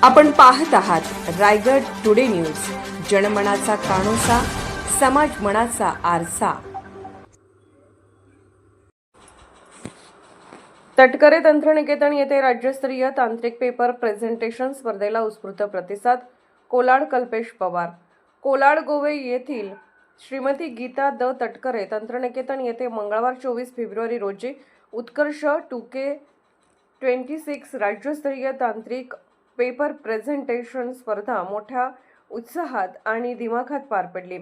आपण पाहत आहात रायगड टुडे न्यूज, जनमनाचा कानोसा, समाज मनाचा आरसा। तटकरे तंत्रनिकेतन येथे राज्यस्तरीय तांत्रिक पेपर प्रेझेंटेशन स्पर्धेला उत्स्फूर्त प्रतिसाद। कोलाड कल्पेश पवार। कोलाड गोवे येथील श्रीमती गीता द तटकरे तंत्रनिकेतन येथे मंगळवार 24 फेब्रुवारी रोजी उत्कर्ष 2K26 राज्यस्तरीय तांत्रिक पेपर प्रेझेंटेशन स्पर्धा मोठ्या उत्साहात आणि दिमाखात पार पडली।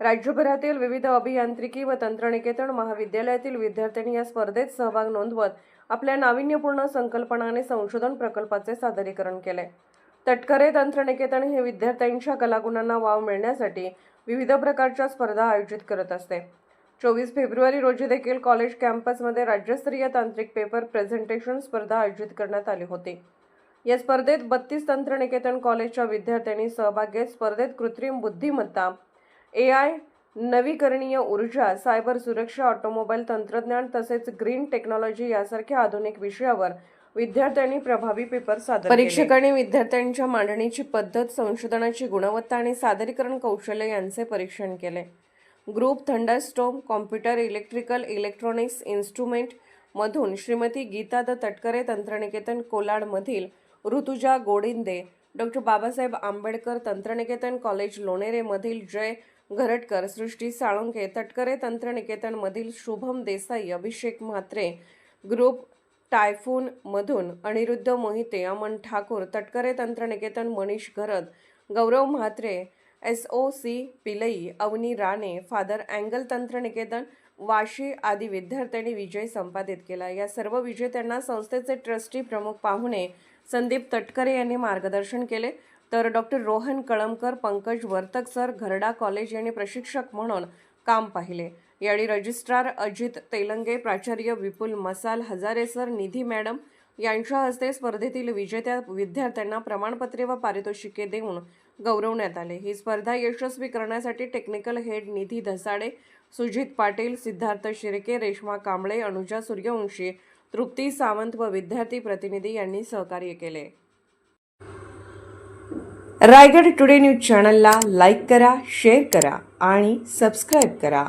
राज्यभरातील विविध अभियांत्रिकी व तंत्रनिकेतन महाविद्यालयातील विद्यार्थ्यांनी या स्पर्धेत सहभाग नोंदवत आपल्या नाविन्यपूर्ण संकल्पना आणि संशोधन प्रकल्पाचे सादरीकरण केले। तटकरे तंत्रनिकेतन हे विद्यार्थ्यांच्या कलागुणांना वाव मिळण्यासाठी विविध प्रकारच्या स्पर्धा आयोजित करत असते। 24 फेब्रुवारी रोजी देखील कॉलेज कॅम्पसमध्ये राज्यस्तरीय तांत्रिक पेपर प्रेझेंटेशन स्पर्धा आयोजित करण्यात आली होती। या स्पर्धेत 32 तंत्रनिकेतन कॉलेजच्या विद्यार्थ्यांनी सहभाग घेत स्पर्धेत कृत्रिम बुद्धिमत्ता, AI, नवीकरणीय ऊर्जा, सायबर सुरक्षा, ऑटोमोबाईल तंत्रज्ञान तसेच ग्रीन टेक्नॉलॉजी यासारख्या आधुनिक विषयावर विद्यार्थ्यांनी प्रभावी पेपर सादर केले। परीक्षकांनी विद्यार्थ्यांच्या मांडणीची पद्धत, संशोधनाची गुणवत्ता आणि सादरीकरण कौशल्य यांचे परीक्षण केले। Group thunderstorm computer electrical electronics instrument मधून श्रीमती गीता द तटकरे तंत्रनिकेतन कोलाड मधील ऋतुजा गोडिंदे, डॉक्टर बाबासाहेब आंबेडकर तंत्रनिकेतन कॉलेज लोणेरे मधील जय घरटकर, सृष्टी साळुंखे, तटकरे तंत्रनिकेतन मधील शुभम देसाई, अभिषेक म्हात्रे, ग्रुप टायफून मधून अनिरुद्ध मोहिते, अमन ठाकूर, तटकरे तंत्रनिकेतन Manish Gharat, Gaurav Mhatre, SOC Pillai, Avani Rane, father Agnel तंत्रनिकेतन वाशी आदी विद्यार्थ्यांनी विजय संपादित केला। या सर्व विजेत्यांना संस्थेचे ट्रस्टी प्रमुख पाहुणे संदीप तटकरे यांनी मार्गदर्शन केले, तर doctor Rohan Kalamkar, Pankaj Vartak sir, Gharda college यांनी प्रशिक्षक म्हणून काम पाहिले। यावेळी रजिस्ट्रार अजित तेलंगे, प्राचार्य विपुल मसाल, हजारे सर, निधी मॅडम यांच्या हस्ते स्पर्धेतील विजेत्या विद्यार्थ्यांना प्रमाणपत्रे व पारितोषिके देऊन गौरवण्यात आले। ही स्पर्धा यशस्वी करण्यासाठी टेक्निकल हेड निधी धसाडे, सुजित पाटील, सिद्धार्थ शिर्के, रेश्मा कांबळे, अनुजा सूर्यवंशी, तृप्ती सावंत व विद्यार्थी प्रतिनिधी यांनी सहकार्य केले। रायगड टुडे न्यूज चॅनलला लाईक करा, शेअर करा आणि सबस्क्राईब करा।